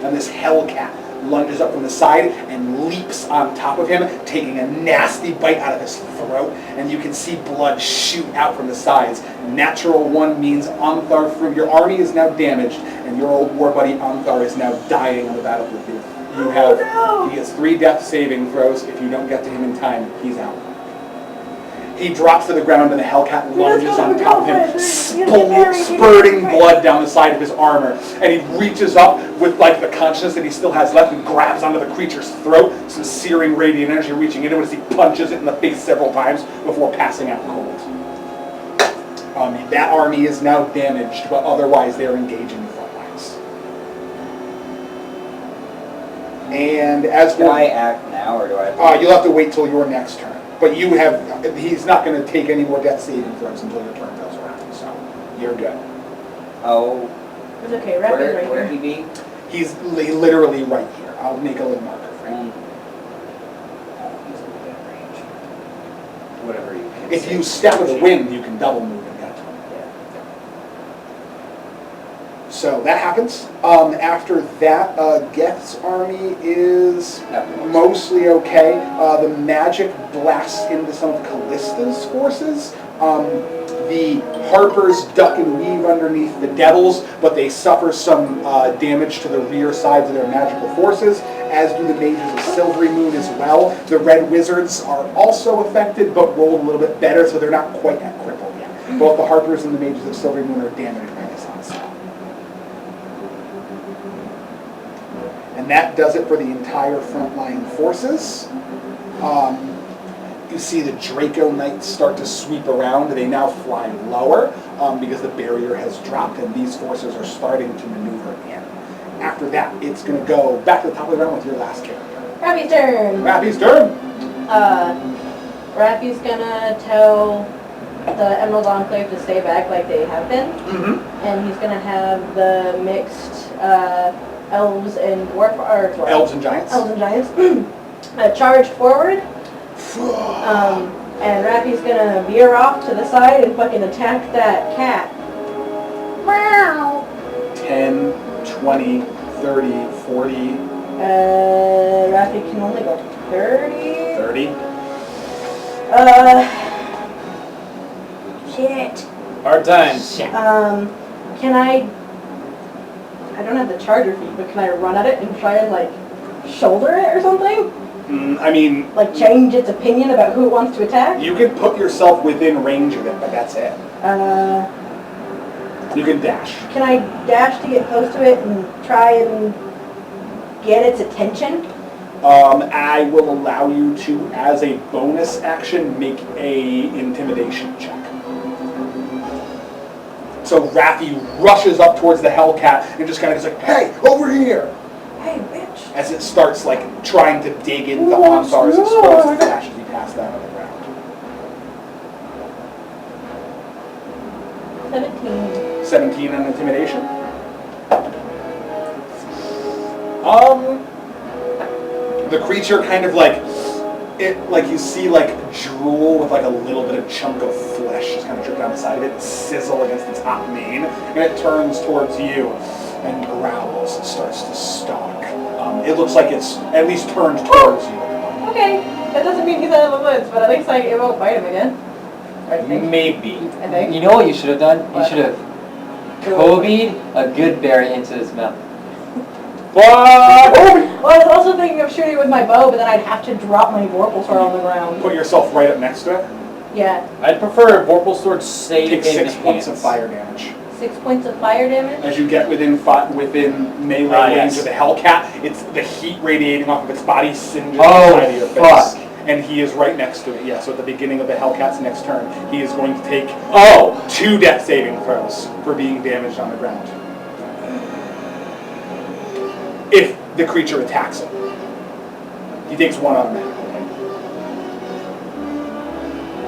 and this Hellcat lunges up from the side and leaps on top of him, taking a nasty bite out of his throat, and you can see blood shoot out from the sides. Natural 1 means Anthar through. Your army is now damaged, and your old war buddy Anthar is now dying on the battlefield. You have, he has 3 death saving throws. If you don't get to him in time, he's out. He drops to the ground and the Hellcat lunges on top of him, spurting blood down the side of his armor. And he reaches up with like the consciousness that he still has left and grabs onto the creature's throat, some searing radiant energy reaching into it as he punches it in the face several times before passing out cold. That army is now damaged, but otherwise they're engaging the front lines. And as Can I act now, or do I have to you'll have to wait till your next turn. But you have, he's not going to take any more death saving throws until your turn goes around, so you're good. Oh. It's okay, Rapid's right Where here. he be? He's literally right here. I'll make a little marker for him. He's within range. Whatever you can If say. you step with the wind, you can double move and get to him. Yeah. So that happens. After that, Geth's army is mostly okay. The magic blasts into some of Callista's forces. The Harpers duck and weave underneath the Devils, but they suffer some damage to the rear sides of their magical forces, as do the Mages of Silvery Moon as well. The Red Wizards are also affected, but roll a little bit better, so they're not quite at crippled yet. Both the Harpers and the Mages of Silvery Moon are damaged by this onslaught. And that does it for the entire frontline forces. You see the Draco Knights start to sweep around. They now fly lower because the barrier has dropped and these forces are starting to maneuver in. After that, it's going to go back to the top of the round with your last character. Rappy's turn. Rappy's turn. Rappy's gonna tell the Emerald Enclave to stay back like they have been. Mm-hmm. And he's gonna have the mixed elves and dwarf, or Elves and Giants. Elves and giants charge forward. And Rappy's gonna veer off to the side and fucking attack that cat. Meow. 10, 20, 30, 40. Rappy can only go 30. 30. Shit. Hard times. Can I don't have the charger feat, but can I run at it and try and like shoulder it or something? I mean, Like change its opinion about who it wants to attack? you can put yourself within range of it, but that's it. You can dash. Can I dash to get close to it and try and get its attention? I will allow you to, as a bonus action, make a intimidation check. So Rappy rushes up towards the Hellcat and just kind of is like, "Hey, over here!" Hey, bitch. As it starts like trying to dig into Antar's exposed flash as he passed down on the ground. 17. 17 on intimidation. The creature kind of like you see like drool with like a little bit of chunk of flesh just kind of drip down the side of it, sizzle against its hot mane, and it turns towards you and growls and starts to stalk. It looks like it's at least turned towards you. Okay, that doesn't mean he's out of the woods, but at least like it won't bite him again. I think. Maybe. I think. You know what you should have done? What? You should have Kobe'd a good berry into his mouth. Well, I was also thinking of shooting with my bow, but then I'd have to drop my Vorpal sword on the ground. Put yourself right up next to it. Yeah. I'd prefer a Vorpal Sword stay Take in 6 points of hands. fire damage. 6 points of fire damage? As you get within melee range yes. of the Hellcat, it's the heat radiating off of its body singes the Oh, side of your fuck. face. And he is right next to it. Yeah, so at the beginning of the Hellcat's next turn, he is going to take 2 death saving throws for being damaged on the ground. If the creature attacks him. He takes 1 automatically.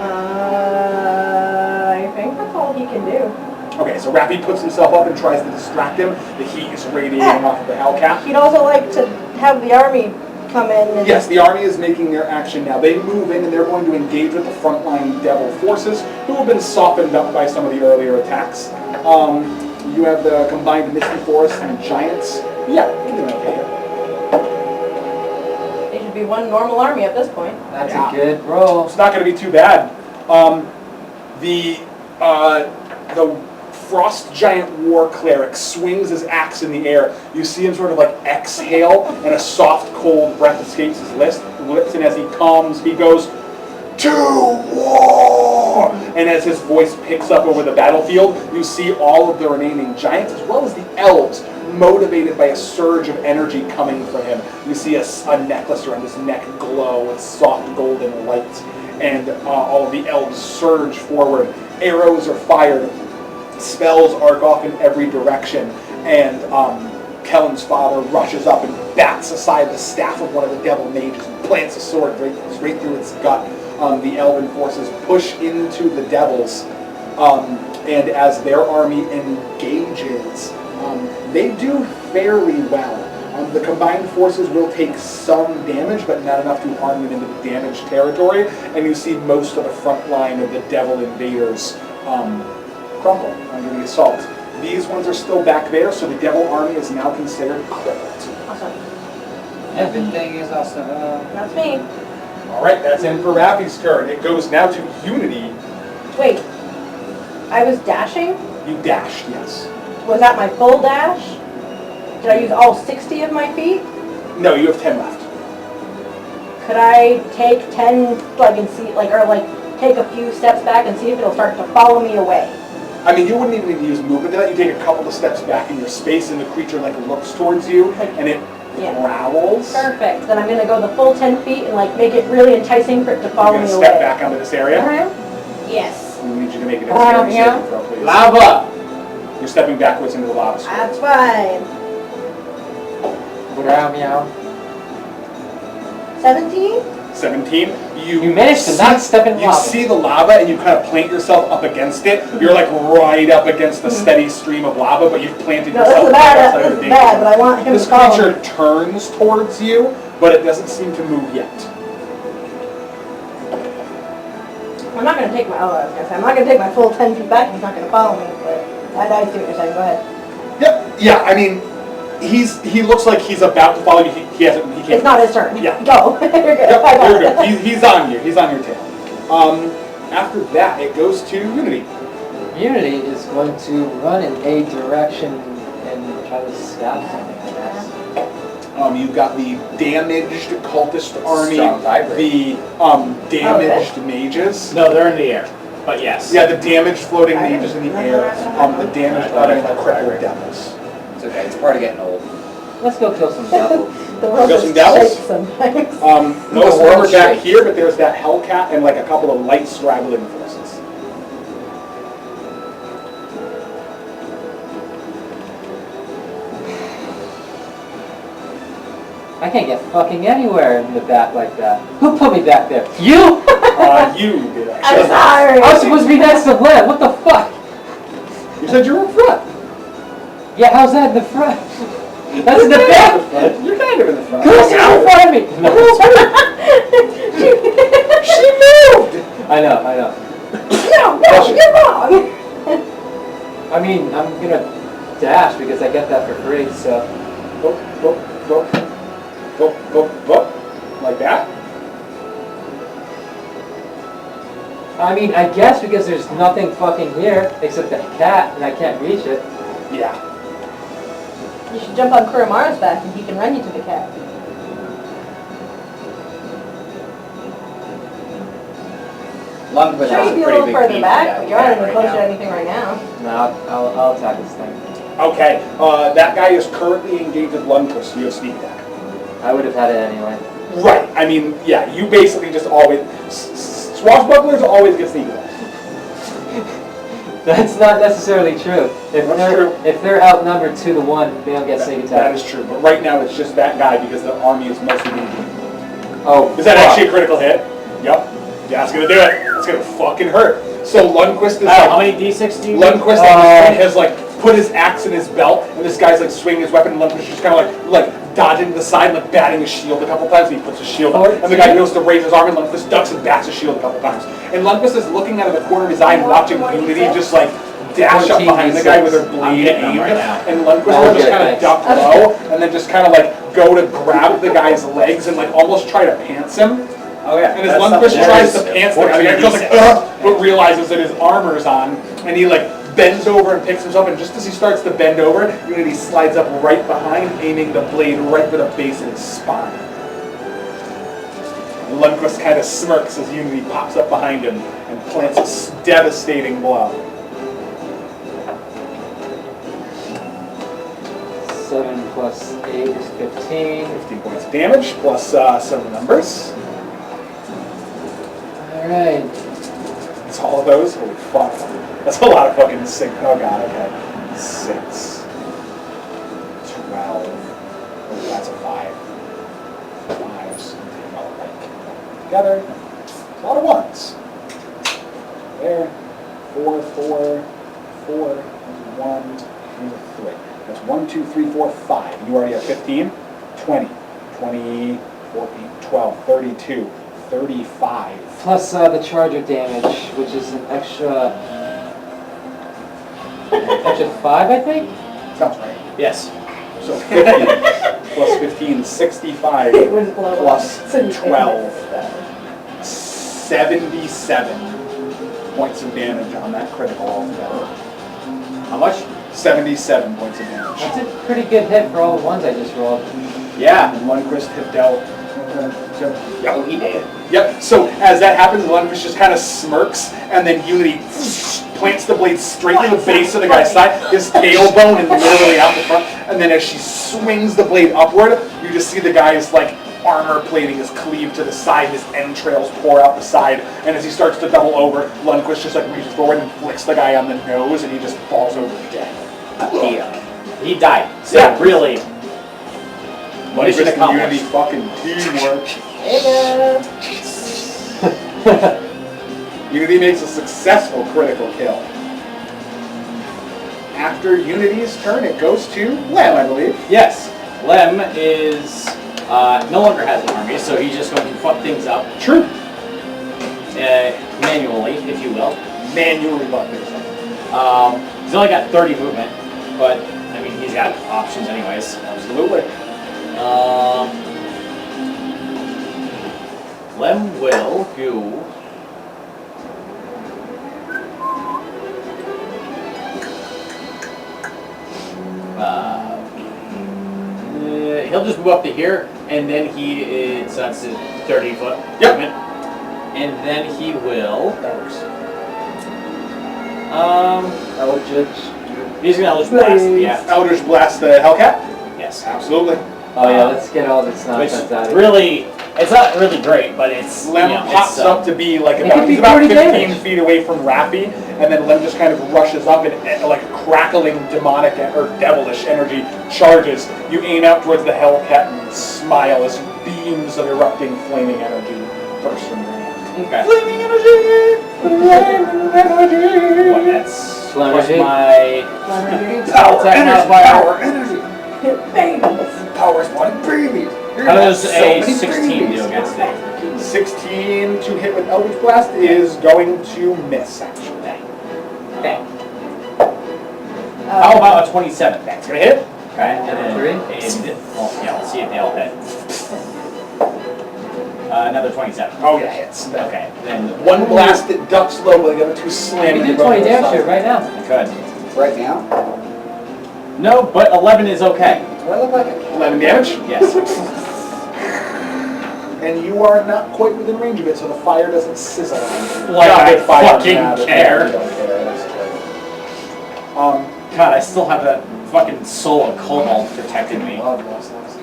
I think that's all he can do. Okay, so Rappy puts himself up and tries to distract him. The heat is radiating off of the Hellcat. He'd also like to have the army come in and... Yes, the army is making their action now. They move in and they're going to engage with the frontline Devil forces, who have been softened up by some of the earlier attacks. You have the combined Misty Forest and Giants Yeah, you're doing okay here. They should be one normal army at this point. That's Yeah. a good roll. It's not going to be too bad. The frost giant war cleric swings his axe in the air. You see him sort of like exhale, and a soft, cold breath escapes his lips. And as he comes, he goes, "To war!" And as his voice picks up over the battlefield, you see all of the remaining giants, as well as the elves, motivated by a surge of energy coming from him. You see a necklace around his neck glow with soft golden light, and all of the elves surge forward. Arrows are fired, spells arc off in every direction, and Kellen's father rushes up and bats aside the staff of one of the devil mages and plants a sword straight through its gut. The elven forces push into the devils, and as their army engages, they do fairly well. The combined forces will take some damage, but not enough to harm them into the damaged territory, and you see most of the front line of the devil invaders crumble under the assault. These ones are still back there, so the devil army is now considered crippled. Awesome. Everything is awesome. That's me. All right, that's in for Rafi's turn. It goes now to Unity. Wait. I was dashing? You dashed, yes. Was that my full dash? Did I use all 60 of my feet? No, you have 10 left. Could I take 10, and see, take a few steps back and see if it'll start to follow me away? I mean, you wouldn't even need to use movement to that. You take a couple of steps back in your space, and the creature looks towards you, and it growls. Perfect. Then I'm going to go the full 10 feet and make it really enticing for it to follow me You're away. going to step back onto this area. Yes. We need you to make a dexterity saving throw, please. Lava! You're stepping backwards into the lava stream. That's fine. Meow, meow. 17? 17. You managed to not step in You lava. see the lava, and you kind of plant yourself up against it. You're right up against the steady stream of lava, but you've planted No, this yourself is bad. outside of This the is danger bad, zone. but I want him This to follow creature me. turns towards you, but it doesn't seem to move yet. I'm not going to take my, I was going to say, I'm not going to take my full 10 feet back. He's not going to follow me, but I see what you're saying. Go ahead. Yep. Yeah. I mean, he looks like he's about to follow you. He hasn't. He can't. It's not his turn. Yeah. Go. You're good. Yep, I got you're it. good. He's on you. He's on your tail. After that, it goes to Unity. Unity is going to run in a direction and try to stab something, I guess. You've got the damaged cultist army, Strong vibrate. the damaged mages. No, they're in the air, but yes. Yeah, the damaged floating mages in the air. The damaged army and the crippled devils. It's okay. It's part of getting old. Let's go kill some devils. The world Got is some devils? shaped sometimes. Most of them world are back shakes. here, but there's that Hellcat and a couple of light straggling forces. I can't get fucking anywhere in the back like that. Who put me back there? You? You did I'm actually. sorry. I was supposed to be next to Len. What the fuck? You said you were in front. Yeah, how's that in the front? That's in the back. You're kind of in the front. Who's in front of me? No. She moved! I know. No, you're wrong. I mean, I'm gonna dash because I get that for free, so. Boop, boop, boop. Boop, boop, boop. Like that? I mean, I guess because there's nothing fucking here except the cat and I can't reach it. Yeah. You should jump on Kuramaru's back and he can run you to the cat. Lungwood Sure, has you'd be a pretty little big further beam back, for but that you're not cat even right close to now. anything right now. No, I'll attack this thing. Okay, that guy is currently engaged with Lundquist, so you have sneak attack. I would have had it anyway. Right, I mean, yeah, you basically just always... Swashbucklers always get sneak attack. That's not necessarily true. That's If they're outnumbered 2 to 1, they don't get sneak That attack. is true, but right now it's just that guy because the army is mostly being beaten. Oh, Is that fuck. actually a critical hit? Yep. Yeah, that's gonna do it. It's gonna fucking hurt. So Lundquist is How many d6 do you Lundquist has put his axe in his belt, and this guy's swinging his weapon, and Lundquist is just kind of like dodging to the side, batting his shield a couple times, and he puts his shield up. And the guy goes to raise his arm, and Lundquist ducks and bats his shield a couple times. And Lundquist is looking out of the corner of his eye and watching Unity just dash up behind the guy with her blade getting them aimed, right now. and Lundquist Oh, will just good, kind of thanks. duck low, and then just kind of like go to grab the guy's legs and like almost try to pants him. Oh yeah. And as Lundquist tries to pants the guy, the guy goes like, 14d6. ugh, but realizes that his armor's on, and he like bends over and picks himself, and just as he starts to bend over, Unity slides up right behind, aiming the blade right for the base of his spine. And Lundquist kind of smirks as Unity pops up behind him and plants a devastating blow. 7 plus 8 is 15. 15 points of damage, plus some numbers. Alright. That's all of those? Holy fuck. That's a lot of fucking six. Oh god, okay. 6. 12. Oh, that's a 5. 5s. All right. Together. A lot of 1s. There. 4, 4, 4, 1, 3. That's 1, 2, 3, 4, 5. You already have 15. 20. 20, 14, 12, 32, 35. Plus the charger damage, which is an extra 5, I think? Sounds right. Yes. So 50 plus 15, 65 It was blow plus up, so you 12. 77 points of damage on that critical altogether. How much? 77 points of damage. That's a pretty good hit for all the ones I just rolled. Yeah. And Lundquist hit dealt. Oh, he did. Yep, so as that happens, Lundquist just kind of smirks, and then Unity plants the blade straight to the base of the guy's side, his tailbone and literally out the front, and then as she swings the blade upward, you just see the guy's like armor plating is cleaved to the side, his entrails pour out the side, and as he starts to double over, Lundquist just like reaches forward and flicks the guy on the nose, and he just falls over dead. He died. So Yeah. really, mission Lundquist and Unity accomplished. fucking teamwork. Hey guys. Unity makes a successful critical kill. After Unity's turn, it goes to Lem, I believe. Yes. Lem is no longer has an army, so he's just going to fuck things up True. manually, if you will. Manually fuck things up. He's only got 30 movement, but I mean he's got options anyways. Absolutely. Lem will go. He'll just move up to here, and then so that's his 30-foot Yep. movement. And then he will. That works. Eldritch. He's gonna Eldritch Blast. Yeah. Eldritch Blast the Hellcat? Yes. Absolutely. Oh yeah, let's get all this Which nonsense out of here. really, it's not really great, but it's. Lem you know, pops it's, up to be like It about, could be he's about 40 15 damage. feet away from Rappy, and then Lem just kind of rushes up and like crackling demonic or devilish energy charges. You aim out towards the Hellcat and smile as beams of erupting flaming energy burst from your hand. Okay. Flaming energy! Flaming energy! What, that's plus Flaming my Power attack energy! modifier. Power energy! Babies. Power spawning babies! How does a 16 do against it? 16 to hit with Eldritch Blast is going to miss, actually. Okay. How about a 27? That's gonna hit. Okay, and then Three? well, yeah, let's see if they all hit. Another 27. Oh yeah, hits. Okay, then One blast that ducks low, but the other two slam We into do 20 both damage sides. here right now. I could. Right now? No, but 11 is okay. Do I look like a 11 damage, Yes. and you are not quite within range of it, so the fire doesn't sizzle. Like Not I that fire fucking matters. care. Yeah, you don't care. That's good. God, I still have that fucking soul of cobalt protecting me.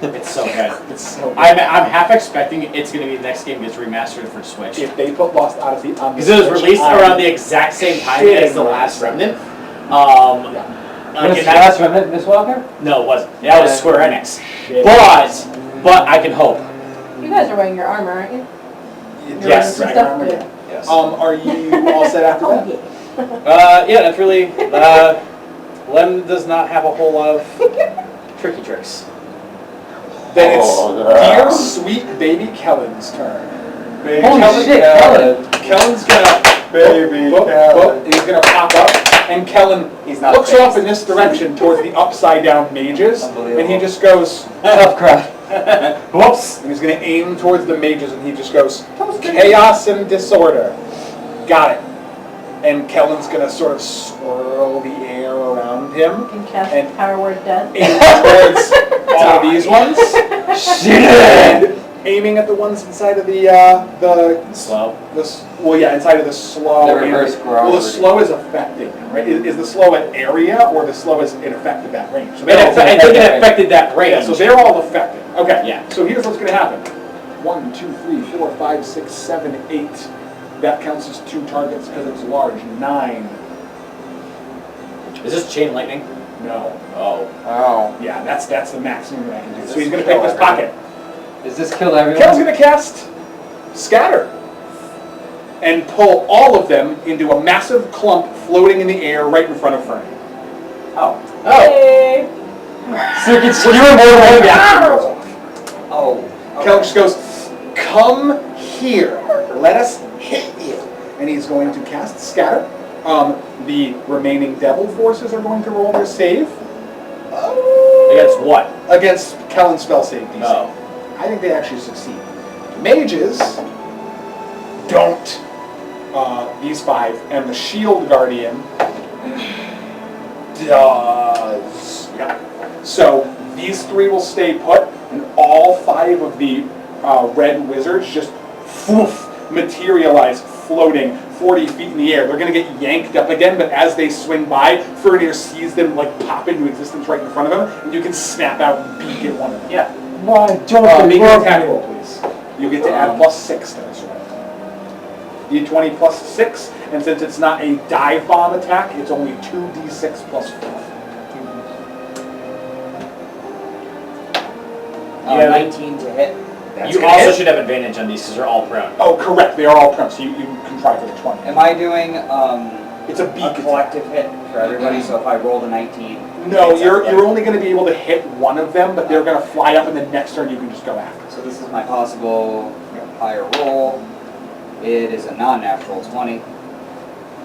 It's so good. It's so good. I'm half expecting it's going to be the next game gets remastered for Switch. If they put Lost Odyssey on the Because it was Switch, released I'm around the exact same time as The Last Remnant. Yeah. Like, Was and the last one Miss Walker? no, it wasn't. That was Square Enix. Shit. But I can hope. You guys are wearing your armor, aren't you? Yes. Your Right, stuff? right, right. Yes. Are you all set after Oh, that? yeah. Yeah, that's really. Lem does not have a whole lot of tricky tricks. Then it's dear sweet baby Kellen's turn. Baby Holy Kellen- shit, Kellen. Kellen's gonna Baby Boop, Kellen. boop. He's gonna pop up, and Kellen He's not looks fazed. off in this direction towards the upside down mages, and he Unbelievable. just goes, Tough crowd. Whoops. and he's gonna aim towards the mages, and he just goes, chaos and disorder. Got it. And Kellen's gonna sort of swirl the air around him, You can cast And- power word death. aim towards all of these ones, Shit! and aiming at the ones inside of the Slow. well, yeah, inside of the slow. The reverse Well, the gravity. slow is affecting them, right? Is the slow an area, or the slow is it affected that range? So And they're all, I think it affected that range. yeah, so they're all affected. Okay. Yeah. So here's what's gonna happen. 1, 2, 3, 4, 5, 6, 7, 8. That counts as 2 targets because it's large. 9. Is this chain lightning? No. Oh. Oh. Yeah, that's the maximum that I can do. So This he's gonna kill pick this everyone. pocket. Does this kill everyone? Kellen's gonna cast Scatter and pull all of them into a massive clump floating in the air right in front of Fernie. Oh. Oh. Hey. So you can skewer more than Ow! Oh. Kellen just goes, come here, let us hit you. And he's going to cast Scatter. The remaining devil forces are going to roll their save. Against what? Against Kellen's spell save DC. Oh. I think they actually succeed. Mages don't. These 5, and the Shield Guardian does. Yeah. So these 3 will stay put, and all 5 of the red wizards just materialize, floating 40 feet in the air. They're going to get yanked up again, but as they swing by, Fernir sees them like pop into existence right in front of him, and you can snap out and beak at one of them. Yeah. Why don't Make they an work? attack roll, please. You get to add +6 to this roll. D20 +6, and since it's not a dive bomb attack, it's only 2d6 +4. Yeah. 19 to hit. You also should have advantage on these because they're all prone. Oh, correct. They are all prone, so you can try for the 20. Am I doing It's a a beak attack. collective hit for everybody? So if I rolled a 19. No, it's you're athletic. only going to be able to hit one of them, but they're going to fly up, and the next turn you can just go after. So this is my possible higher roll. It is a non-natural 20.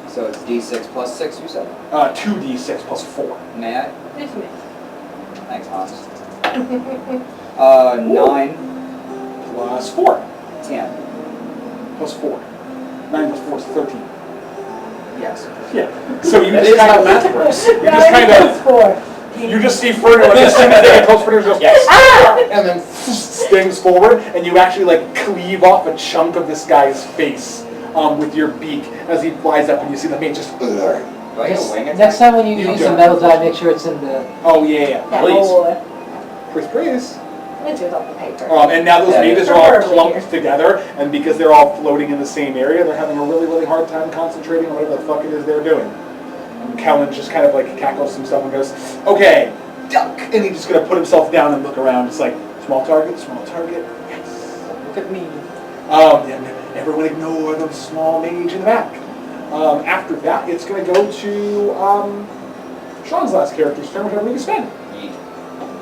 So it's D6 +6, you said? 2d6 +4. May I? Yes, miss. Thanks, Hans. 9, +4. 10. +4. 9 +4 is 13. Yes. Yeah. So you That just is kind how of math works. You just kind of. You just see Fernir, like, as soon as they get close, Fernir goes, Yes. "Ah!" and then stings forward, and you actually like cleave off a chunk of this guy's face with your beak as he flies up, and you see the mate just. Do I get a wing attack? Next time when you You use don't. a metal die, make sure it's in the... Oh yeah, Yeah, Please. boy. please. It's just off the paper. And now those Yeah, mages are all preferably clumped here. together, and because they're all floating in the same area, they're having a really, really hard time concentrating on whatever the fuck it is they're doing. And Kellen just kind of like cackles himself and goes, "Okay, duck," and he's just gonna put himself down and look around. It's like small target, yes. Look at me. And everyone ignore the small mage in the back. After that, it's gonna go to Sean's last character's turn, whichever you spend. Yeet.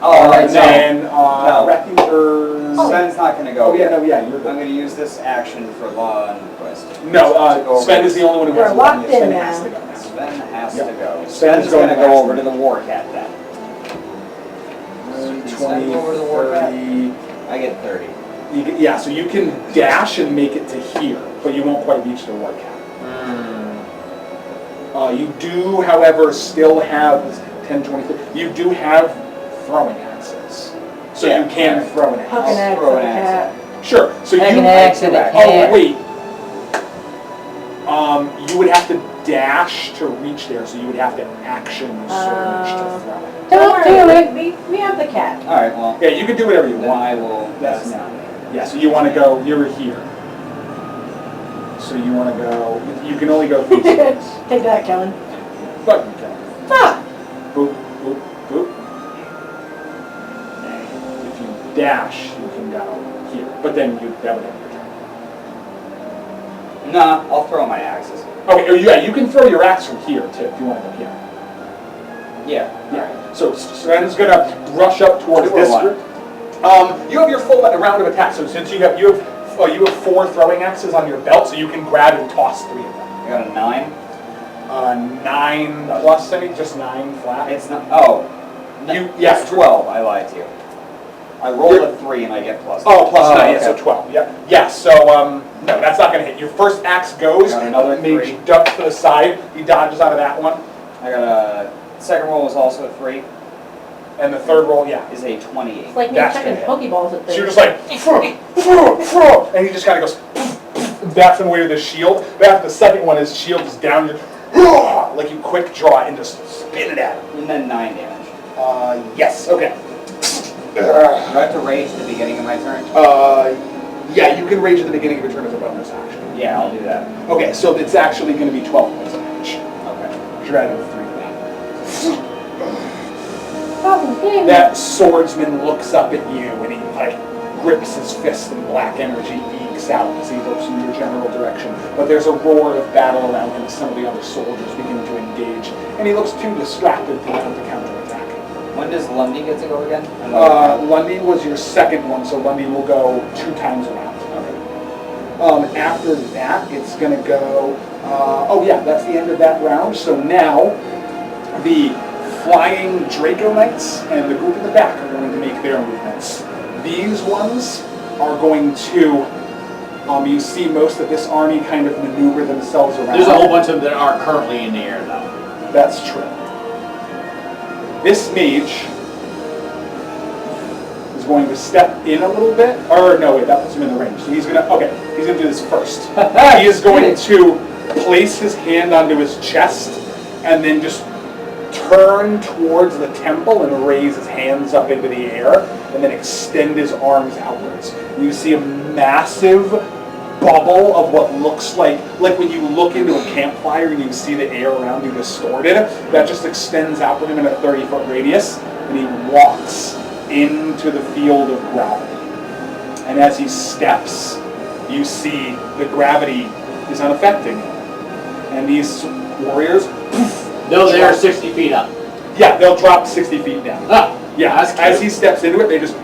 Oh, Alright, And no. then No. refuge or Sven's not going to go. oh yeah, no, yeah, you're I'm good. going to use this action for law and quest. No, To go Sven over- is the only one who We're has locked one. in Sven now. has to go now. Sven has Yep. to go. Sven's Sven's going going to last. go over to the war cat then. 20, Sven over to the war cat. 30. I get 30. Yeah, so you can dash and make it to here, but you won't quite reach the war cap. You do, however, still have 10, 20, 30. You do have throwing axes. So Yeah, you can alright. throw an axe. Huck an axe throw at an the axe cat. Sure. So Heck you an axe and a Oh, cat. wait. You would have to dash to reach there, so you would have to action surge to throw it. Don't do worry, we have the cat. Alright, well, Yeah, you can do whatever you then want. I will. That's not. Yeah, so you want to go, you're here. So you want to go, you can only go 3 seconds. Take that, Kellen. But you can. Ah! Boop, boop, boop. If you dash, you can go here. But then that would end your turn. Nah, I'll throw my axes. Okay, or yeah, you can throw your axe from here too, if you want to go here. Yeah. Yeah. So Sven's gonna rush up towards Two or this one? group. You have your full round of attack. So since you have 4 throwing axes on your belt, so you can grab and toss 3 of them. I got a 9. 9 plus any, just 9 flat. It's not. Oh, Yes, it's 12. I lied to you. I rolled a 3 and I get plus. Oh, plus 9, yeah, okay. so 12. Yeah, yeah. So no, that's not gonna hit. Your first axe goes. Got another Mage 3. ducks to the side. He dodges out of that one, I got a second roll was also a 3. and the third roll, yeah. Is a 28. It's like me That's checking good. Pokeballs at So things. you're just like, and he just kind of goes, backs him away with his shield. But after the second one, his shield is down. You're like you quick draw and just spin it at him. And then 9 damage. Yes. Okay. Do I have to rage at the beginning of my turn? Yeah, you can rage at the beginning of your turn as a bonus action. Yeah, I'll do that. Okay, so it's actually going to be 12 points of damage. Okay. You're adding 3 to Game. that. That swordsman looks up at you and he like grips his fist and black energy ekes out as he looks in your general direction. But there's a roar of battle around him as some of the other soldiers begin to engage. And he looks too distracted to attempt to counterattack. When does Lundy get to go again? Lundy was your second one, so Lundy will go 2 times around. After that, it's going to go... oh yeah, that's the end of that round. So now, the flying Draco Knights and the group in the back are going to make their movements. These ones are going to... you see most of this army kind of maneuver themselves around. There's a whole bunch of them that are currently in the air, though. That's true. This mage is going to step in a little bit, or no, wait, that puts him in the range. So he's gonna, okay, he's gonna do this first. He is going to place his hand onto his chest and then just turn towards the temple and raise his hands up into the air and then extend his arms outwards. You see a massive bubble of what looks like when you look into a campfire and you see the air around you distorted, that just extends out with him in a 30-foot radius, and he walks into the field of gravity. And as he steps, you see the gravity is unaffecting him. And these warriors, No, they are 60 feet up. yeah, they'll drop 60 feet down. Ah, Yeah, that's as cute. he steps into it, they just,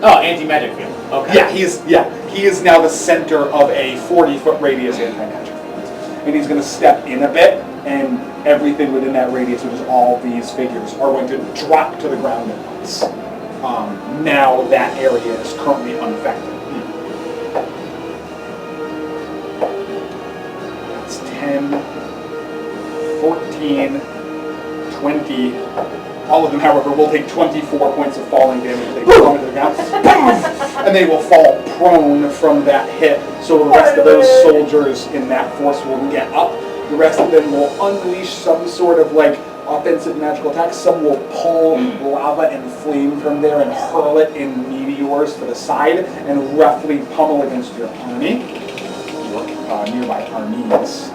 Oh, anti-magic field. Okay. yeah, he is now the center of a 40-foot radius anti-magic field. And he's going to step in a bit, and everything within that radius, which is all these figures, are going to drop to the ground at once. Now that area is currently unaffected. That's 10, 14, 20. All of them, however, will take 24 points of falling damage. They plummet to the ground, and they will fall prone from that hit. So the rest of those soldiers in that force will get up. The rest of them will unleash some sort of like offensive magical attack. Some will pull lava and flame from there and hurl it in meteors to the side and roughly pummel against your army, your nearby armies.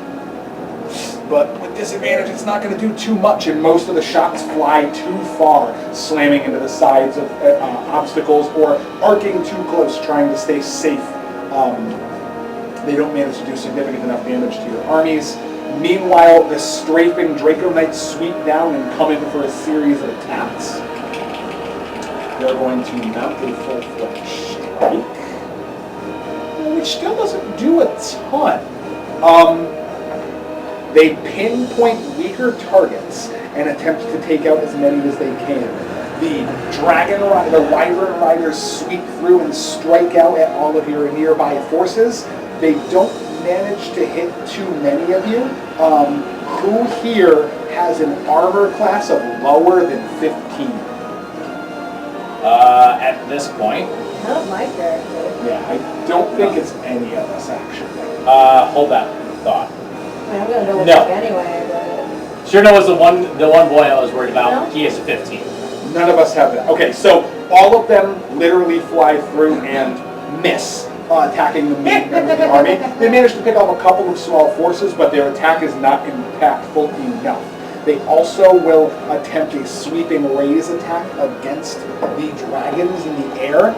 But with disadvantage, it's not going to do too much, and most of the shots fly too far, slamming into the sides of obstacles or arcing too close, trying to stay safe. They don't manage to do significant enough damage to your armies. Meanwhile, the strafing Draco Knights sweep down and come in for a series of attacks. They're going to mount a full-fledged strike, which still doesn't do a ton. They pinpoint weaker targets and attempt to take out as many as they can. The wyvern riders sweep through and strike out at all of your nearby forces. They don't manage to hit too many of you. Who here has an armor class of lower than 15? At this point, Not my character. Yeah, I don't think it's any of us actually. hold that thought. I mean, I'm gonna double No. check anyway, but Cherno was the one boy I was worried about. No? He is a 15. None of us have that. Okay, so all of them literally fly through and miss attacking the main member of the army. They manage to pick off a couple of small forces, but their attack is not impactful enough. They also will attempt a sweeping raise attack against the dragons in the air,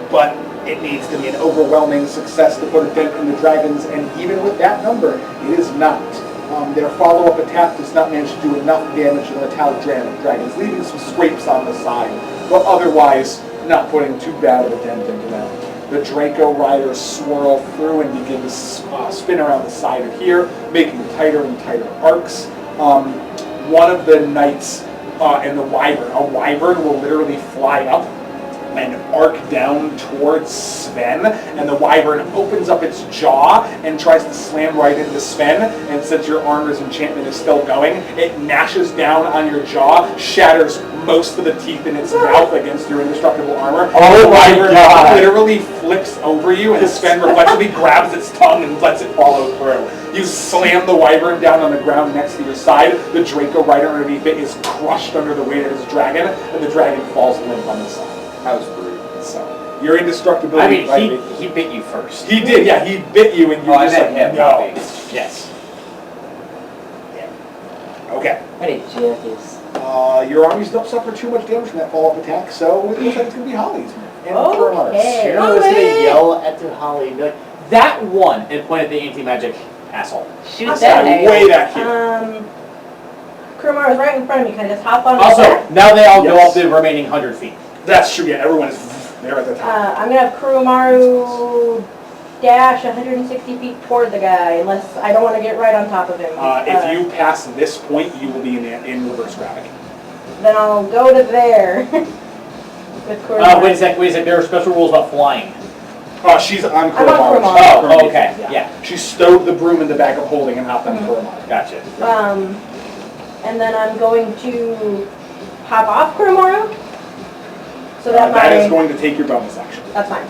but it needs to be an overwhelming success to put a dent in the dragons, and even with that number, it is not. Their follow-up attack does not manage to do enough damage to the metallic dragons, leaving some scrapes on the side, but otherwise not putting too bad of a dent into them. The Draco riders swirl through and begin to spin around the side of here, making tighter and tighter arcs. One of the knights and a wyvern will literally fly up and arc down towards Sven, and the wyvern opens up its jaw and tries to slam right into Sven, and since your armor's enchantment is still going, it gnashes down on your jaw, shatters most of the teeth in its mouth against your indestructible armor. Oh the my wyvern God. literally flips over you, and Sven reflexively grabs its tongue and lets it follow through. You slam the wyvern down on the ground next to your side. The Draco rider underneath it is crushed under the weight of his dragon, and the dragon falls limp on the side. That was rude. So, your indestructibility. I mean, he bit you first. He did, yeah, he bit you, and you I just meant like, him, no. not me. Yes. Okay. What a jackass. Your armies don't suffer too much damage from that follow-up attack, so it looks like it's going to be Holly's. And Okay. Cheryl is gonna yell at the Holly, be like, that one, and point at the anti-magic asshole. Shoot That's that. way back here. Kurumaru's right in front of me. Can I just hop on? Also, now they all go Yes. up the remaining 100 feet. That's true, yeah, everyone is there at the top. I'm gonna have Kurumaru dash 160 feet toward the guy, unless I don't want to get right on top of him. If you pass this point, you will be in reverse gravity. Then I'll go to there with Kurumaru. Wait a sec, there are special rules about flying. She's on I'm on Kurumaru. Kurumaru. Oh, okay, yeah. She stowed the broom in the bag of holding and hopped on Kurumaru. Gotcha. And then I'm going to hop off Kurumaru. So that That is going to take your bonus action. That's fine.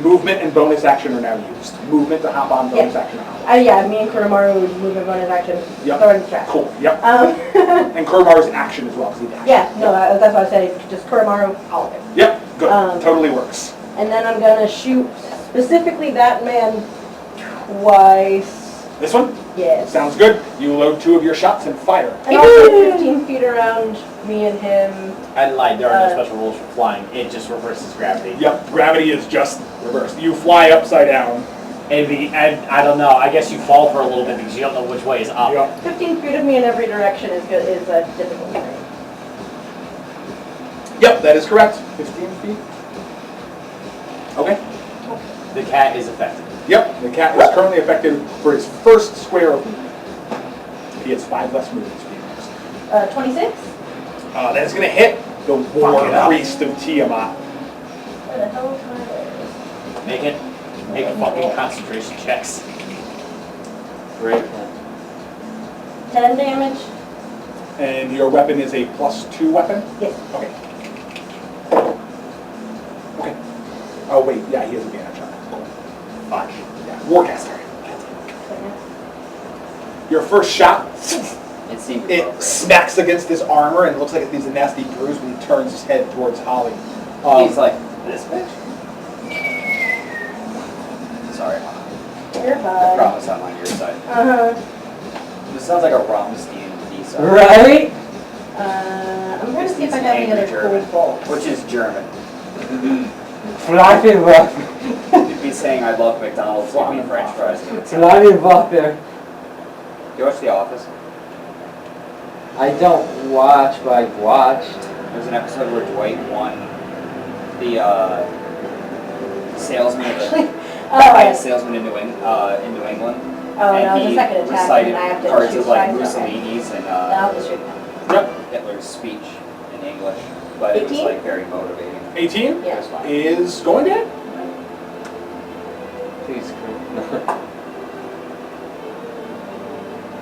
Movement and bonus action are now used. Movement to hop on, bonus action to hop on. Yeah, me and Kurumaru would move in bonus action. Yep. Throw in the trap. Cool, yep. Um, And Kurumaru's action as well, because he dashed. yeah, no, that's what I said. Just Kurumaru, all of it. Yep, good. Um, Totally works. And then I'm gonna shoot specifically that man twice. This one? Yes. Sounds good. You load 2 of your shots and fire. And also 15 feet around me and him. I lied, there are no special rules for flying. It just reverses gravity. Yep, gravity is just reversed. You fly upside down. I don't know, I guess you fall for a little bit because you don't know which way is up. Yep. 15 feet of me in every direction is good. Is a difficult thing. Yep, that is correct. 15 feet. Okay. The cat is affected. Yep, the cat is currently affected for his first square of movement. He has 5 less movement speed. 26? That is going to hit the war Fuck it up. priest of Tiamat. Where the hell is my... Make fucking concentration checks. Great. 10 damage? And your weapon is a +2 weapon? Yes. Okay. Okay. Oh wait, yeah, he has advantage on it. Cool. Fuck. Yeah, Warcaster. Your first shot, It seemed it appropriate. smacks against his armor and it looks like it leaves a nasty bruise when he turns his head towards Holly. He's like, this bitch? Sorry, You're I fine. promise I'm on your side. Uh-huh. This sounds like a Ramstein D-side. Right? I'm trying to see if I have any other cool bolts. Which is German. Flappy Buff. You'd be saying I love McDonald's, give me French fries. Flappy Buff there. You watch The Office? I don't watch, but I've watched. There's an episode where Dwight won the salesman of the highest salesman in New England. Oh, And no, he the second attack, recited and I have to parts shoot of like twice. Mussolini's and I'll just shoot them. Yep. Hitler's speech in English, but it was 18? like very motivating. 18 Yeah. It was fun. is going to hit. Please, screw.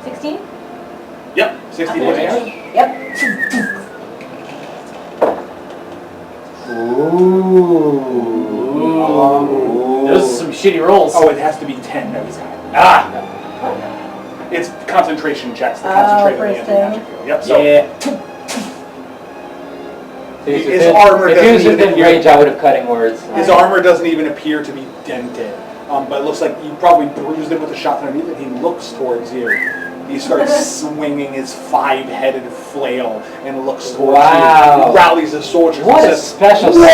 16? Yep, 60 damage. Yep. Ooh. Those are some shitty rolls. Oh, it has to be 10. No, he's got it. Ah! It's concentration checks to Oh, concentrate on the first anti-magic field. Yep, so Yeah. his armor If he doesn't was even within appear. range, I would have cutting words. His armor doesn't even appear to be dented. But it looks like you probably bruised him with a shot underneath it. He looks towards you. He starts swinging his 5-headed flail and looks towards you. Wow. He rallies his soldiers What and a says, special "War